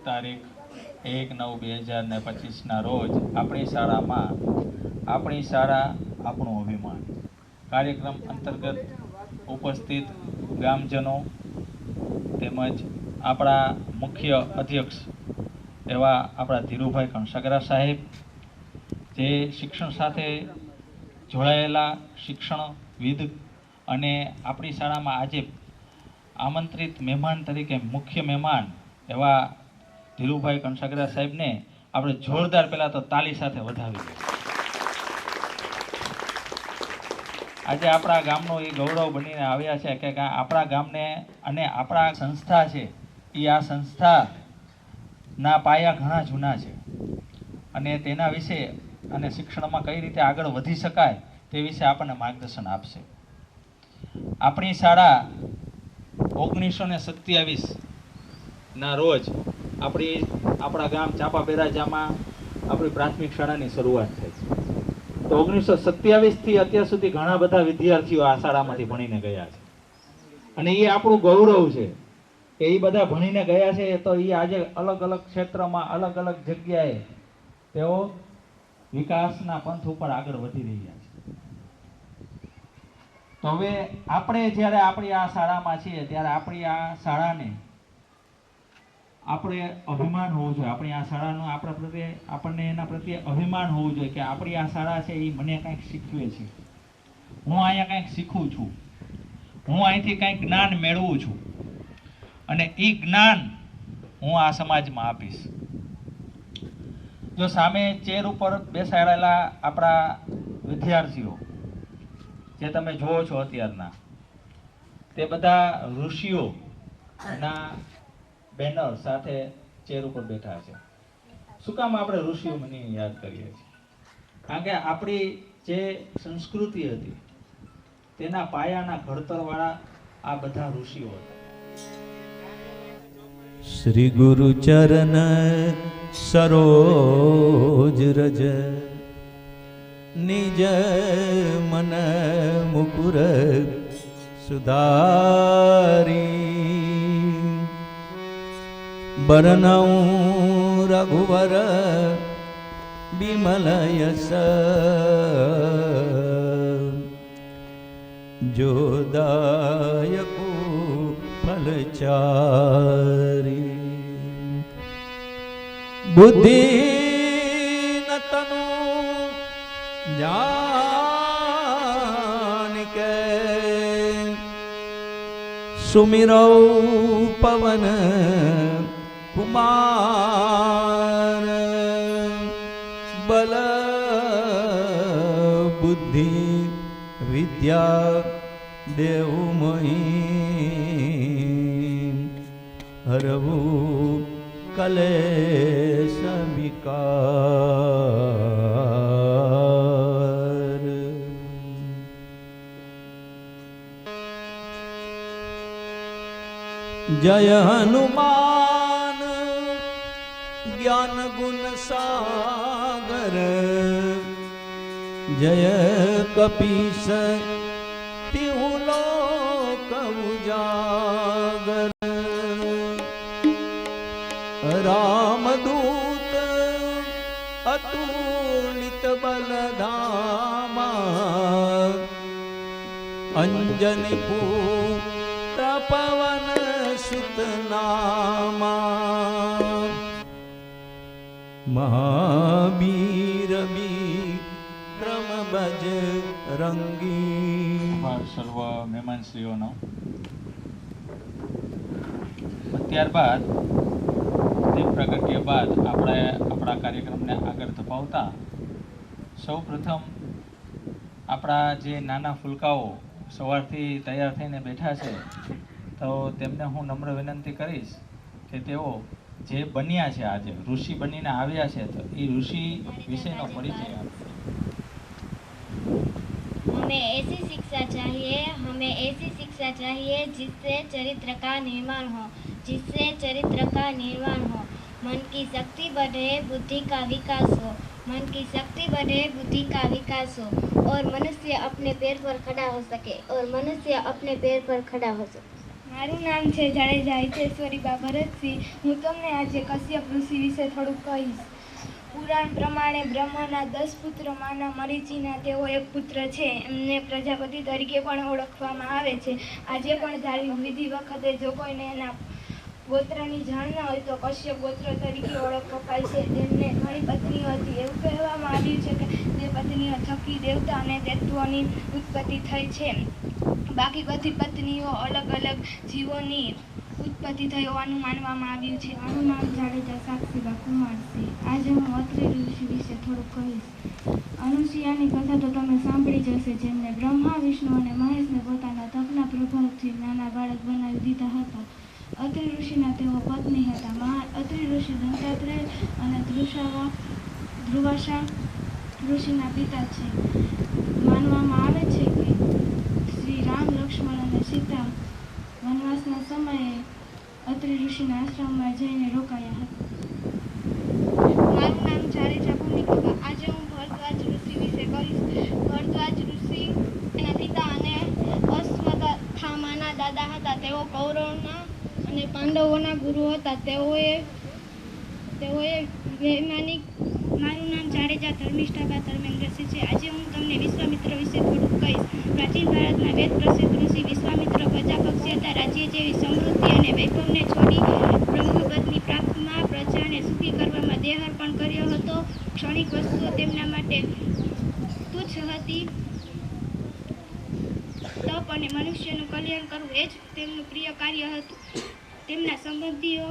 તારીખ 1/9/2025 રોજ આપણી શાળામાં આપણી શાળા આપણું અભિમાન કાર્યક્રમ અંતર્ગત ઉપસ્થિત ગામજનો તેમજ આપણા મુખ્ય અધ્યક્ષ એવા આપણા ધીરુભાઈ કણસાગરા સાહેબ, જે શિક્ષણ સાથે જોડાયેલા શિક્ષણવિદ અને આપણી શાળામાં આજે આમંત્રિત મહેમાન તરીકે મુખ્ય મહેમાન એવા ધીરુભાઈ કણસાગરા સાહેબને આપણે જોરદાર પહેલાં તો તાલી સાથે વધાવી દઈએ. આજે આપણા ગામનો એ ગૌરવ બનીને આવ્યા છે કે આપણા ગામને અને આપણા સંસ્થા છે એ આ સંસ્થાના પાયા ઘણા જૂના છે અને તેના વિશે અને શિક્ષણમાં કઈ રીતે આગળ વધી શકાય તે વિશે આપણને માર્ગદર્શન આપશે. આપણી શાળા 1927ના રોજ આપણા ગામ ચાપાબેરાજામાં આપણી પ્રાથમિક શાળાની શરૂઆત થઈ. તો 1927થી અત્યાર સુધી ઘણા બધા વિદ્યાર્થીઓ આ શાળામાંથી ભણીને ગયા છે અને એ આપણું ગૌરવ છે કે એ બધા ભણીને ગયા છે. તો એ આજે અલગ અલગ ક્ષેત્રમાં અલગ અલગ જગ્યાએ તેઓ વિકાસના પંથ ઉપર આગળ વધી રહ્યા છે. તો હવે આપણે જ્યારે આપણી આ શાળામાં છીએ ત્યારે આપણી આ શાળાને આપણે અભિમાન હોવું જોઈએ. આપણી આ શાળાનું આપણને એના પ્રત્યે અભિમાન હોવું જોઈએ કે આપણી આ શાળા છે એ મને કંઈક શીખવે છે, હું અહીંયા કંઈક શીખું છું, હું અહીંથી કંઈક જ્ઞાન મેળવું છું અને એ જ્ઞાન હું આ સમાજમાં આપીશ. જો સામે ચેર ઉપર બેસાડેલા આપણા વિદ્યાર્થીઓ જે તમે જોવો છો અત્યારના, તે બધા ઋષિઓના બેનર સાથે ચેર ઉપર બેઠા છે. શું કામ આપણે ઋષિઓ મને યાદ કરીએ છીએ? કારણ કે આપણી જે સંસ્કૃતિ હતી તેના પાયાના ઘડતરવાળા આ બધા ઋષિઓ હતા. શ્રી ગુરુ ચરણ સરોજ રજ નિજ મન મુકુર સુધારી બરનઉ રઘુવર બિમલ યસ જોદાયકુ ફલચારી બુદ્ધિ નતનુ જાન કે સુમિરૌ પવન कुमार बल बुद्धि विद्या देवमयी हरवु कलेश विकार जय हनुमान ज्ञान गुण सागर जय कपीस तिहु लोक उजागर रामदूत अतुलित बल धामा अंजनी पुत्र पवन सुत नामा महावीर विक्रम बजरंगी. સર્વ મહેમાનશ્રીઓનો ત્યારબાદ દીપ પ્રગટ્ય બાદ આપણે આપણા કાર્યક્રમને આગળ ધપાવતા સૌ પ્રથમ આપણા જે નાના ફૂલકાઓ સવારથી તૈયાર થઈને બેઠા છે તો તેમને હું નમ્ર વિનંતી કરીશ કે તેઓ જે બન્યા છે આજે ઋષિ બનીને આવ્યા છે તો એ ऋषि વિશેનો પરિચય આપે. हमें ऐसी शिक्षा चाहिए जिससे चरित्र का निर्माण हो, मन की शक्ति बढ़े, बुद्धि का विकास हो, और मनुष्य अपने पैर पर खड़ा हो सके, મારું નામ છે જાડેજા હિતેશ્વરીબા ભરતસિંહ. હું તમને આજે કશ્યપ ઋષિ વિશે થોડુંક કહીશ. પુરાણ પ્રમાણે બ્રહ્માના 10 પુત્રોમાંના મરીચીના તેઓ એક પુત્ર છે. એમને પ્રજાપતિ તરીકે પણ ઓળખવામાં આવે છે. આજે પણ ધાર્મિક વિધિ વખતે જો કોઈને એના ગોત્રની જાણ ન હોય તો કશ્યપ ગોત્ર તરીકે ઓળખ અપાય છે. તેમને ઘણી પત્નીઓ હતી. એવું કહેવામાં આવ્યું છે કે તે પત્નીઓ થકી દેવતા અને દૈત્યોની ઉત્પત્તિ થઈ છે. બાકી બધી પત્નીઓ અલગ અલગ જીવોની ઉત્પત્તિ થઈ હોવાનું માનવામાં આવ્યું છે. મારું નામ જાડેજા સાક્ષીબા કુમારસિંહ. આજે હું અત્રિ ઋષિ વિશે થોડુંક કહીશ. અનુસૂયાની કથા તો તમે સાંભળી જ હશે, જેમને બ્રહ્મા, વિષ્ણુ અને મહેશને પોતાના તપના પ્રભાવથી નાના બાળક બનાવી દીધા હતા. અત્રિ ઋષિના તેઓ પત્ની હતા. અત્રિ ઋષિ દત્તાત્રેય અને ધ્રુવાસા ઋષિના પિતા છે. માનવામાં આવે છે કે શ્રી રામ, લક્ષ્મણ અને સીતા વનવાસના સમયે અત્રિ ઋષિના આશ્રમમાં જઈને રોકાયા હતા. મારું નામ જાડેજા ભૂમિકા. આજે હું ભરદ્વાજ ઋષિ વિશે કહીશ. ભરદ્વાજ ઋષિ એના પિતા અને અશ્વત્થામાના દાદા હતા. તેઓ કૌરવના અને પાંડવોના ગુરુ હતા. તેઓએ વૈમાનિક. મારું નામ જાડેજા ધર્મિષ્ઠાબા ધર્મેન્દ્રસિંહ છે. આજે હું તમને વિશ્વામિત્ર વિશે થોડુંક કહીશ. પ્રાચીન ભારતના વેદ પ્રસિદ્ધ ઋષિ વિશ્વામિત્ર પ્રજાપક્ષી હતા. રાજ્ય જેવી સમૃદ્ધિ અને વૈભવને છોડી બ્રહ્મપદની પ્રાપ્તમાં પ્રજાને સુખી કરવામાં દેહ અર્પણ કર્યો હતો. ક્ષણિક વસ્તુઓ તેમના માટે તુચ્છ હતી. તપ અને મનુષ્યનું કલ્યાણ કરવું એ જ તેમનું પ્રિય કાર્ય હતું. તેમના સંબંધીઓ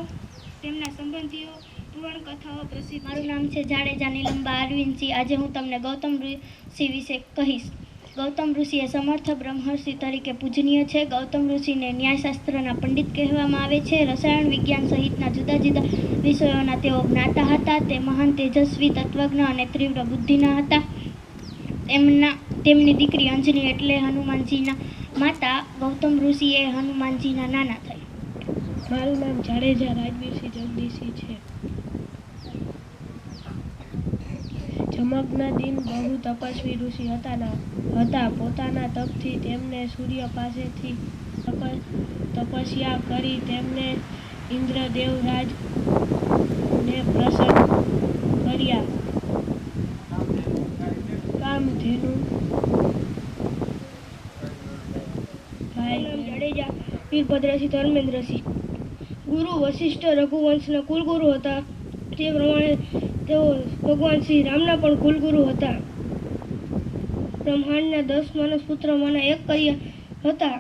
પુરાણ કથાઓ પ્રસિદ્ધ. મારું નામ છે જાડેજા નીલંબા અરવિંદસિંહ. આજે હું તમને ગૌતમ ઋષિ વિશે કહીશ. ગૌતમ ઋષિ એ સમર્થ બ્રહ્મર્ષિ તરીકે પૂજનીય છે. ગૌતમ ઋષિને ન્યાયશાસ્ત્રના પંડિત કહેવામાં આવે છે. રસાયણ વિજ્ઞાન સહિતના જુદા જુદા વિષયોના તેઓ જ્ઞાતા હતા. તે મહાન તેજસ્વી, તત્વજ્ઞ અને તીવ્ર બુદ્ધિના હતા. તેમની દીકરી અંજની એટલે હનુમાનજીના માતા. ગૌતમ ઋષિ એ હનુમાનજીના નાના થયા. મારું નામ જાડેજા રાજવીરસિંહ જગદીશસિંહ છે. જમગ્ન દિન બહુ તપસ્વી ઋષિ હતા. પોતાના તપથી તેમને સૂર્ય પાસેથી તપસ્યા કરી. તેમને ઇન્દ્રદેવરાજ ને પ્રસન્ન કર્યા. કામધેનુ જાડેજા વીરભદ્રસિંહ ધર્મેન્દ્રસિંહ. ગુરુ વશિષ્ઠ રઘુવંશના કુલગુરુ હતા. તે પ્રમાણે તેઓ ભગવાન શ્રી રામના પણ કુલગુરુ હતા. બ્રહ્માંડના 10 માનસ પુત્રોમાંના એક કર્યા હતા.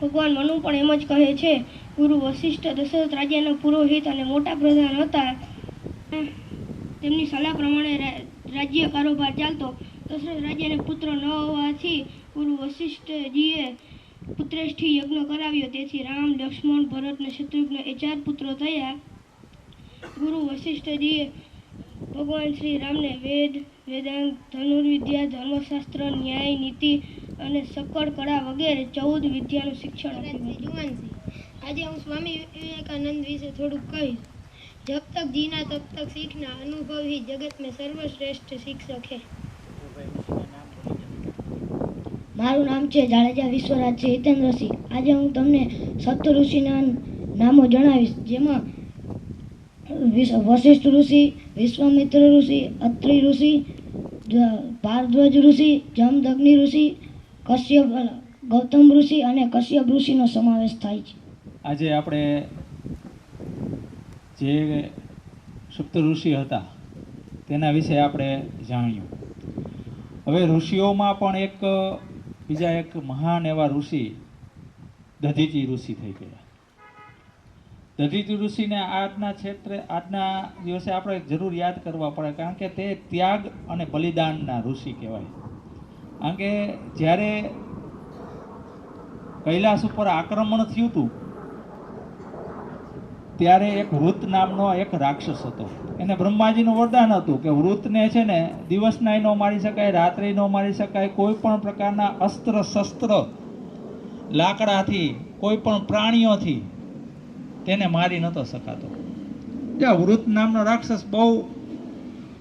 ભગવાન મનુ પણ એમ જ કહે છે. ગુરુ વશિષ્ઠ દશરથ રાજ્યના પુરોહિત અને મોટા પ્રધાન હતા. તેમની સલાહ પ્રમાણે રાજ્ય કારોબાર ચાલતો. દશરથ રાજ્યને પુત્ર ન હોવાથી ગુરુ વશિષ્ઠજીએ પુત્રેષ્ઠી યજ્ઞ કરાવ્યો. તેથી રામ, લક્ષ્મણ, ભરત અને શત્રુઘ્ન એ 4 પુત્રો થયા. ગુરુ વશિષ્ઠજીએ ભગવાન શ્રી રામને વેદ, વેદાંત, ધનુર્વિદ્યા, ધર્મશાસ્ત્ર, ન્યાય, નીતિ અને સકળ કળા વગેરે 14 વિદ્યાનું શિક્ષણ આપ્યું. આજે હું સ્વામી વિવેકાનંદ વિશે થોડુંક કહીશ. जब तक जीना तब तक सीखना, अनुभव ही जगत में सर्वश्रेष्ठ शिक्षक है. મારું નામ છે જાડેજા વિશ્વરાજસિંહ હિતેન્દ્રસિંહ. આજે હું તમને સપ્ત ઋષિના નામો જણાવીશ, જેમાં વશિષ્ઠ ઋષિ, વિશ્વામિત્ર ઋષિ, અત્રિ ઋષિ, ભારદ્વાજ ઋષિ, જમદગ્નિ ઋષિ, ગૌતમ ઋષિ અને કશ્યપ ઋષિનો સમાવેશ થાય છે. આજે આપણે જે સપ્ત ઋષિ હતા તેના વિશે આપણે જાણ્યું. હવે ઋષિઓમાં પણ બીજા એક મહાન એવા ઋષિ દધીચી ઋષિ થઈ ગયા. દધીચી ઋષિને આજના દિવસે આપણે જરૂર યાદ કરવા પડે, કારણ કે તે ત્યાગ અને બલિદાનના ઋષિ કહેવાય. કારણ કે જ્યારે કૈલાસ ઉપર આક્રમણ થયું હતું ત્યારે એક વૃત નામનો એક રાક્ષસ હતો. એને બ્રહ્માજીનું વરદાન હતું કે વૃતને છે ને દિવસનાય ન મારી શકાય, રાત્રે ન મારી શકાય, કોઈ પણ પ્રકારના અસ્ત્ર શસ્ત્ર, લાકડાથી, કોઈ પણ પ્રાણીઓથી તેને મારી નહોતો શકાતો. ત્યાં વૃત નામનો રાક્ષસ બહુ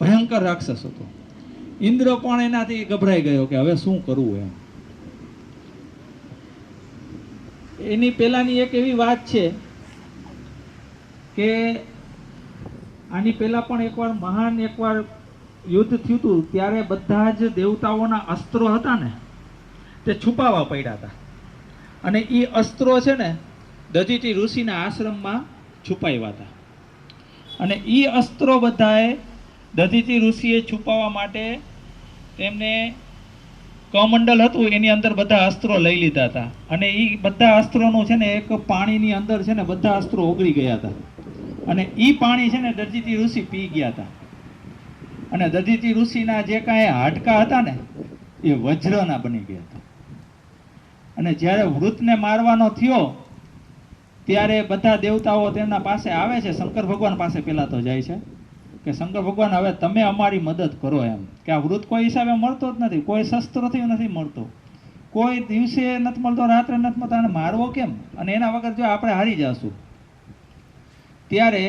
ભયંકર રાક્ષસ હતો. ઇન્દ્ર પણ એનાથી ગભરાઈ ગયો કે હવે શું કરવું એમ. એની પહેલાની એક એવી વાત છે કે આની પહેલા પણ એકવાર યુદ્ધ થયું હતું, ત્યારે બધા જ દેવતાઓના અસ્ત્રો હતા ને તે છુપાવવા પડ્યા હતા, અને એ અસ્ત્રો છે ને દધીચી ઋષિના આશ્રમમાં છુપાવ્યા હતા. અને એ અસ્ત્રો બધાએ દધીચી ઋષિએ છુપાવવા માટે તેમને કમંડલ હતું એની અંદર બધા અસ્ત્રો લઈ લીધા હતા, અને એ બધા અસ્ત્રોનું છે ને એક પાણીની અંદર છે ને બધા અસ્ત્રો ઓગળી ગયા હતા, અને એ પાણી છે ને દધીચી ઋષિ પી ગયા હતા. અને દધીચી ઋષિના જે કાંઈ હાડકા હતા ને એ વજ્રના બની ગયા હતા. અને જ્યારે વૃતને મારવાનો થયો ત્યારે બધા દેવતાઓ તેમના પાસે આવે છે, શંકર ભગવાન પાસે પહેલા તો જાય છે કે શંકર ભગવાન હવે તમે અમારી મદદ કરો, એમ કે આ વૃત કોઈ હિસાબે મળતો જ નથી, કોઈ શસ્ત્રથી નથી મળતો, કોઈ દિવસે નથી મળતો, રાત્રે નથી મળતો, અને મારવો કેમ, અને એના વગર જો આપણે હારી જશું. ત્યારે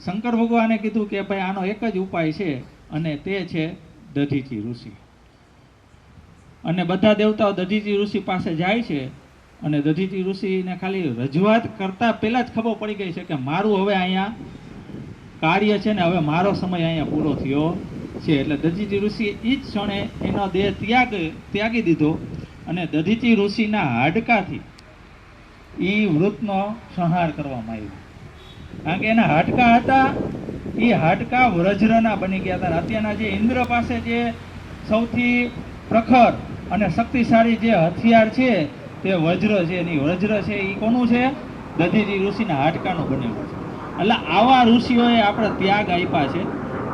શંકર ભગવાને કીધું કે ભાઈ આનો એક જ ઉપાય છે, અને તે છે દધીચી ઋષિ. અને બધા દેવતાઓ દધીચી ઋષિ પાસે જાય છે, અને દધીચી ઋષિને ખાલી રજૂઆત કરતા પહેલા જ ખબર પડી ગઈ છે કે મારું હવે અહીંયા કાર્ય છે ને હવે મારો સમય અહીંયા પૂરો થયો છે. એટલે દધીચી ઋષિએ એ જ ક્ષણે એનો દેહ ત્યાગી દીધો, અને દધીચી ઋષિના હાડકાથી એ વૃતનો સંહાર કરવામાં આવ્યો. કારણ કે એના હાડકા હતા એ હાડકા વજ્રના બની ગયા હતા. અત્યારના જે ઇન્દ્ર પાસે જે સૌથી પ્રખર અને શક્તિશાળી જે હથિયાર છે તે વજ્ર છે. એની વજ્ર છે એ કોનું છે? દધીચી ઋષિના હાડકાનું બનેલું છે. એટલે આવા ઋષિઓએ આપણે ત્યાગ આપ્યા છે,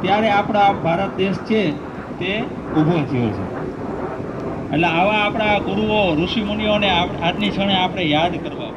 ત્યારે આપણા ભારત દેશ છે તે ઊભો થયો છે. એટલે આવા આપણા ગુરુઓ ઋષિ મુનિઓને આજની ક્ષણે આપણે યાદ કરવા